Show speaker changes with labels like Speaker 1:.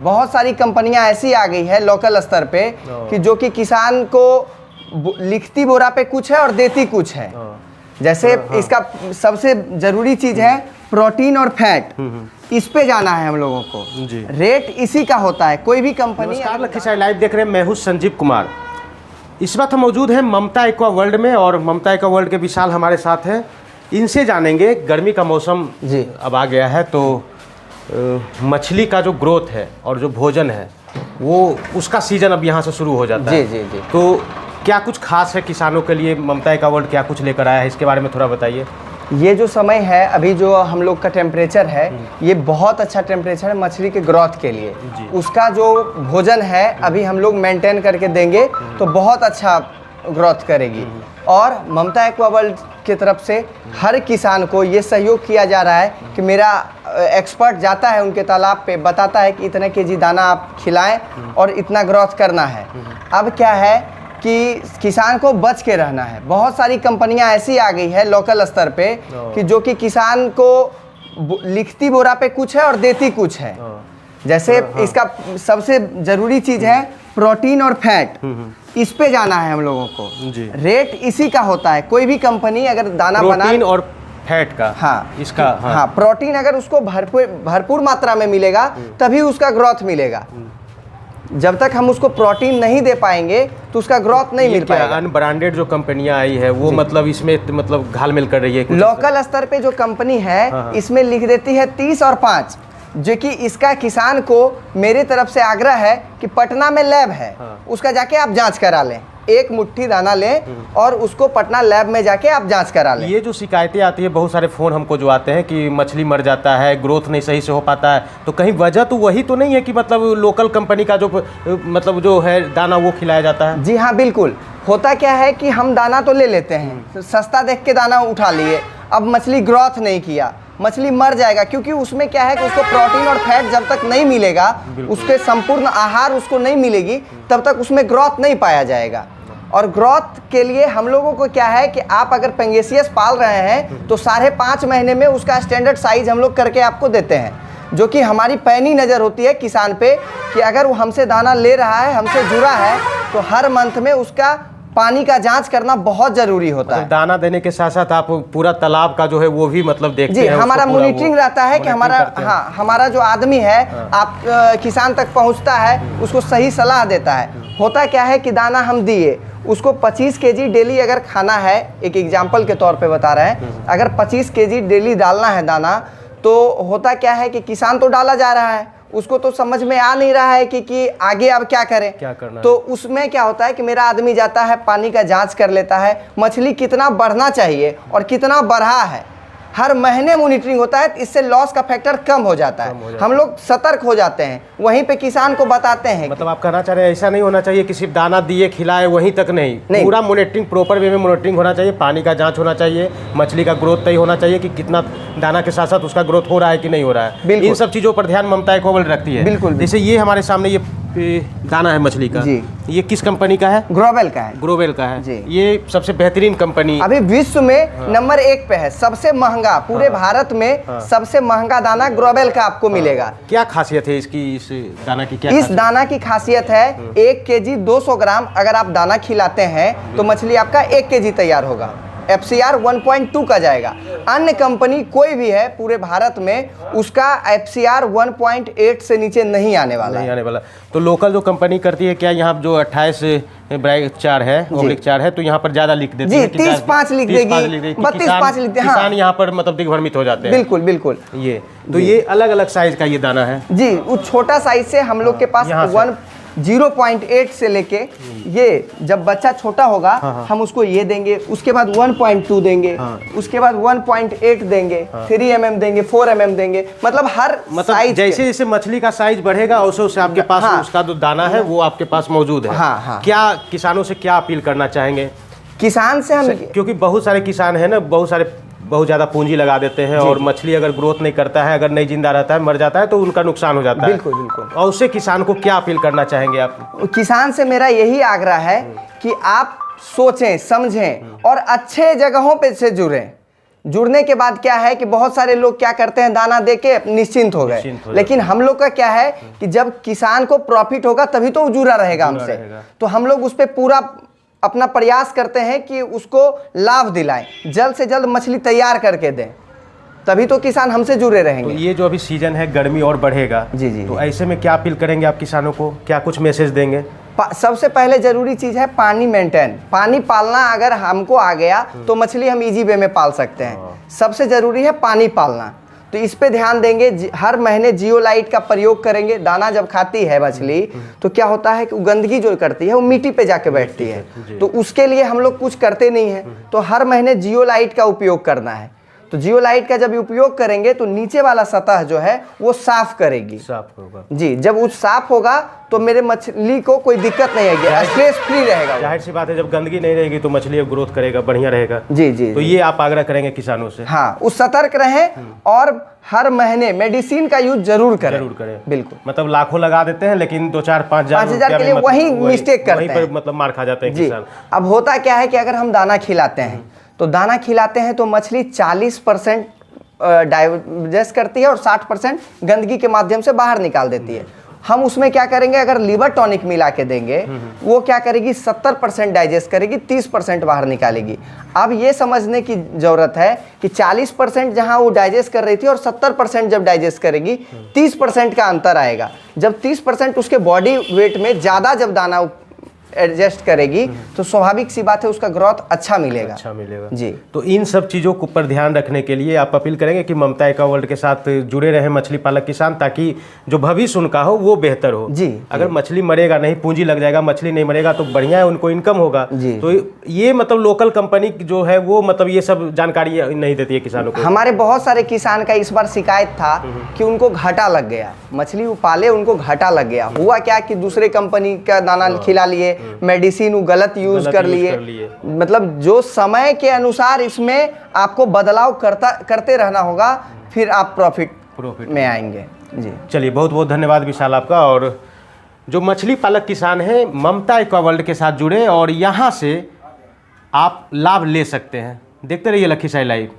Speaker 1: बहुत सारी कंपनियां ऐसी आ गई है लोकल स्तर पे कि जो कि किसान को लिखती बोरा पे कुछ है और देती कुछ है। जैसे इसका सबसे जरूरी चीज है प्रोटीन और फैट, इस पे जाना है हम लोगों को जी। रेट इसी का होता है। कोई भी कंपनी।
Speaker 2: नमस्कार लखीसराय लाइव देख रहे हैं, मैं हूं संजीव कुमार। इस वक्त हम मौजूद हैं ममता एक्वा वर्ल्ड में और ममता एक्वा वर्ल्ड के विशाल हमारे साथ हैं। इनसे जानेंगे, गर्मी का मौसम जी अब आ गया है तो मछली का जो ग्रोथ है और जो भोजन है वो उसका सीजन अब यहाँ से शुरू हो जाता है।
Speaker 1: जी जी।
Speaker 2: तो क्या कुछ खास है किसानों के लिए? ममता एक्वा वर्ल्ड क्या कुछ लेकर आया है, इसके बारे में थोड़ा बताइए।
Speaker 1: ये जो समय है अभी जो हम लोग का टेम्परेचर है ये बहुत अच्छा टेम्परेचर है मछली के ग्रोथ के लिए। उसका जो भोजन है अभी हम लोग मेंटेन करके देंगे तो बहुत अच्छा ग्रोथ करेगी। और ममता एक्वा वर्ल्ड की तरफ से हर किसान को ये सहयोग किया जा रहा है कि मेरा एक्सपर्ट जाता है उनके तालाब पे, बताता है कि इतने केजी दाना आप खिलाएं और इतना ग्रोथ करना है। अब क्या है कि किसान को बच के रहना है। बहुत सारी कंपनियां ऐसी आ गई है लोकल स्तर पे कि जो कि किसान को लिखती बोरा पे कुछ है और देती कुछ है। जैसे इसका सबसे जरूरी चीज है प्रोटीन और फैट, इस पे जाना है हम लोगों को जी। रेट इसी का होता है। कोई भी कंपनी अगर दाना बना
Speaker 2: प्रोटीन और फैट का,
Speaker 1: हाँ
Speaker 2: इसका
Speaker 1: हाँ प्रोटीन अगर उसको भरपूर मात्रा में मिलेगा तभी उसका ग्रोथ मिलेगा। जब तक हम उसको प्रोटीन नहीं दे पाएंगे तो उसका ग्रोथ नहीं मिल पाएगा।
Speaker 2: अनब्रांडेड जो कंपनियां आई है वो मतलब इसमें मतलब घालमेल कर रही है।
Speaker 1: लोकल स्तर पे जो कंपनी है इसमें लिख देती है 30 और 5, जो कि इसका किसान को मेरे तरफ से आग्रह है कि पटना में लैब है उसका जाके आप जांच करा लें। एक मुट्ठी दाना लें और उसको पटना लैब में जाके आप जांच करा लें।
Speaker 2: ये जो शिकायतें आती है, बहुत सारे फ़ोन हमको जो आते हैं कि मछली मर जाता है, ग्रोथ नहीं सही से हो पाता है, तो कहीं वजह तो वही तो नहीं है कि मतलब लोकल कंपनी का जो मतलब जो है दाना वो खिलाया जाता है?
Speaker 1: जी हाँ बिल्कुल। होता क्या है कि हम दाना तो ले लेते हैं, सस्ता देख के दाना उठा लिए, अब मछली ग्रोथ नहीं किया, मछली मर जाएगा। क्योंकि उसमें क्या है कि उसको प्रोटीन और फैट जब तक नहीं मिलेगा, उसके संपूर्ण आहार उसको नहीं मिलेगी, तब तक उसमें ग्रोथ नहीं पाया जाएगा। और ग्रोथ के लिए हम लोगों को क्या है कि आप अगर पेंगेसियस पाल रहे हैं तो 5.5 महीने में उसका स्टैंडर्ड साइज हम लोग करके आपको देते हैं, जो कि हमारी पैनी नज़र होती है किसान पे कि अगर वो हमसे दाना ले रहा है, हमसे जुड़ा है, तो हर मंथ में उसका पानी का जांच करना बहुत जरूरी होता है।
Speaker 2: दाना देने के साथ साथ आप पूरा तालाब का जो है वो भी मतलब देखते हैं?
Speaker 1: हमारा मॉनिटरिंग रहता है कि हमारा जो आदमी है आप किसान तक पहुंचता है, उसको सही सलाह देता है। होता क्या है कि दाना हम दिए उसको 25 केजी डेली अगर खाना है, एक एग्जाम्पल के तौर पे बता रहे हैं, अगर 25 केजी डेली डालना है दाना, तो होता क्या है कि किसान तो डाला जा रहा है, उसको तो समझ में आ नहीं रहा है कि आगे अब क्या करें,
Speaker 2: क्या करना
Speaker 1: तो उसमें क्या होता है कि मेरा आदमी जाता है, पानी का जांच कर लेता है, मछली कितना बढ़ना चाहिए और कितना बढ़ा है, हर महीने मॉनिटरिंग होता है। इससे लॉस का फैक्टर कम हो जाता है, हम लोग सतर्क हो जाते हैं, वहीं पे किसान को बताते हैं।
Speaker 2: मतलब आप कहना चाह रहे हैं ऐसा नहीं होना चाहिए कि सिर्फ दाना दिए खिलाए वहीं तक नहीं, पूरा मॉनिटरिंग प्रॉपर वे में मॉनिटरिंग होना चाहिए, पानी का जांच होना चाहिए, मछली का ग्रोथ तय होना चाहिए कि कितना दाना के साथ साथ उसका ग्रोथ हो रहा है कि नहीं हो रहा है। इन सब चीज़ों पर ध्यान ममता एक्वा वर्ल्ड रखती है।
Speaker 1: बिल्कुल।
Speaker 2: जैसे ये हमारे सामने ये दाना है मछली का जी, ये किस कंपनी का है?
Speaker 1: ग्रोवेल का है।
Speaker 2: ग्रोवेल का है
Speaker 1: जी।
Speaker 2: ये सबसे बेहतरीन कंपनी
Speaker 1: अभी विश्व में नंबर 1 पे है, सबसे महंगा पूरे भारत में सबसे महंगा दाना ग्रोवेल का आपको मिलेगा।
Speaker 2: क्या खासियत है इसकी, इस दाना की क्या?
Speaker 1: इस दाना की खासियत है 1 केजी 200 ग्राम अगर आप दाना खिलाते हैं तो मछली आपका 1 केजी तैयार होगा। FCR 1.2 का जाएगा। अन्य कंपनी कोई भी है पूरे भारत में उसका FCR 1.8 से नीचे नहीं आने वाला।
Speaker 2: तो लोकल जो कंपनी करती है, क्या यहाँ जो 28/4 है -4 है, तो यहाँ पर ज्यादा लिख देती है?
Speaker 1: 30/5 लिख देगी, 32/5 लिख देगी।
Speaker 2: किसान यहाँ पर मतलब दिग्भ्रमित हो जाते हैं।
Speaker 1: बिल्कुल बिल्कुल।
Speaker 2: ये अलग अलग साइज का ये दाना है
Speaker 1: जी। उस छोटा साइज से हम लोग के पास 0.8 से लेके ये जब बच्चा छोटा होगा हम उसको ये देंगे, उसके बाद 1.2 देंगे, उसके बाद 1.8 देंगे, 3 mm देंगे, 4 mm देंगे। मतलब हर साइज
Speaker 2: जैसे जैसे मछली का साइज बढ़ेगा वैसे वैसे आपके पास उसका जो दाना है वो आपके पास मौजूद है। क्या किसानों से क्या अपील करना चाहेंगे?
Speaker 1: किसान से हम,
Speaker 2: क्योंकि बहुत सारे किसान है ना, बहुत ज़्यादा पूंजी लगा देते हैं और मछली अगर ग्रोथ नहीं करता है, अगर नहीं जिंदा रहता है, मर जाता है, तो उनका नुकसान हो जाता है।
Speaker 1: बिल्कुल बिल्कुल।
Speaker 2: और उससे किसान को क्या अपील करना चाहेंगे आप?
Speaker 1: किसान से मेरा यही आग्रह है कि आप सोचें समझें और अच्छे जगहों पे से जुड़ें। जुड़ने के बाद क्या है कि बहुत सारे लोग क्या करते हैं, दाना दे के निश्चिंत हो गए। लेकिन हम लोग का क्या है कि जब किसान को प्रॉफिट होगा तभी तो वो जुड़ा रहेगा हमसे। तो हम लोग उस पर पूरा अपना प्रयास करते हैं कि उसको लाभ दिलाएं, जल्द से जल्द मछली तैयार करके दें, तभी तो किसान हमसे जुड़े रहेंगे।
Speaker 2: तो ये जो अभी सीजन है गर्मी और बढ़ेगा,
Speaker 1: जी,
Speaker 2: तो ऐसे में क्या अपील करेंगे आप किसानों को, क्या कुछ मैसेज देंगे?
Speaker 1: सबसे पहले जरूरी चीज़ है पानी मेंटेन, पानी पालना अगर हमको आ गया तो मछली हम इजी वे में पाल सकते हैं। सबसे ज़रूरी है पानी पालना, तो इस पे ध्यान देंगे। हर महीने जियोलाइट का प्रयोग करेंगे। दाना जब खाती है मछली तो क्या होता है कि वो गंदगी जो करती है वो मिट्टी पे जाके बैठती है, तो उसके लिए हम लोग कुछ करते नहीं हैं। तो हर महीने जियोलाइट का उपयोग करना है। तो जियोलाइट का जब उपयोग करेंगे तो नीचे वाला सतह जो है वो साफ करेगी,
Speaker 2: साफ होगा
Speaker 1: जी। जब वो साफ होगा तो मेरे मछली को कोई दिक्कत नहीं आएगी, स्ट्रेस फ्री रहेगा।
Speaker 2: जाहिर सी बात है, जब गंदगी नहीं रहेगी तो मछली ग्रोथ करेगा, बढ़िया रहेगा।
Speaker 1: जी जी।
Speaker 2: तो ये आप आग्रह करेंगे किसानों से?
Speaker 1: हाँ, उस सतर्क रहें और हर महीने मेडिसिन का यूज जरूर करें। बिल्कुल।
Speaker 2: मतलब लाखों लगा देते हैं लेकिन 2-4-5
Speaker 1: के लिए वही मिस्टेक करते हैं,
Speaker 2: वहीं पर मतलब मार खा जाते हैं किसान।
Speaker 1: अब होता क्या है कि अगर हम दाना खिलाते हैं तो दाना खिलाते हैं तो मछली 40% डाइजेस्ट करती है और 60% गंदगी के माध्यम से बाहर निकाल देती है। हम उसमें क्या करेंगे, अगर लिवर टॉनिक मिला के देंगे वो क्या करेगी, 70% डाइजेस्ट करेगी, 30% बाहर निकालेगी। अब ये समझने की ज़रूरत है कि 40% जहां वो डाइजेस्ट कर रही थी और 70% जब डाइजेस्ट करेगी 30% का अंतर आएगा। जब 30% उसके बॉडी वेट में ज़्यादा जब दाना एडजस्ट करेगी तो स्वाभाविक सी बात है उसका ग्रोथ अच्छा मिलेगा जी।
Speaker 2: तो इन सब चीज़ों को पर ध्यान रखने के लिए आप अपील करेंगे कि ममता एक्वा वर्ल्ड के साथ जुड़े रहे मछली पालक किसान, ताकि जो भविष्य उनका हो वो बेहतर हो
Speaker 1: जी।
Speaker 2: अगर मछली मरेगा नहीं, पूंजी लग जाएगा, मछली नहीं मरेगा तो बढ़िया है, उनको इनकम होगा जी। तो ये मतलब लोकल कंपनी जो है वो मतलब ये सब जानकारी नहीं देती है किसानों को।
Speaker 1: हमारे बहुत सारे किसान का इस बार शिकायत था कि उनको घाटा लग गया, मछली वो पाले उनको घाटा लग गया। हुआ क्या कि दूसरे कंपनी का दाना खिला लिए, मेडिसिन गलत यूज कर लिए। मतलब जो समय के अनुसार इसमें आपको बदलाव करते रहना होगा, फिर आप प्रॉफिट में आएंगे जी।
Speaker 2: चलिए, बहुत बहुत धन्यवाद विशाल आपका। और जो मछली पालक किसान हैं ममता एक्वा वर्ल्ड के साथ जुड़े और यहाँ से आप लाभ ले सकते हैं। देखते रहिए लखीसराय लाइव।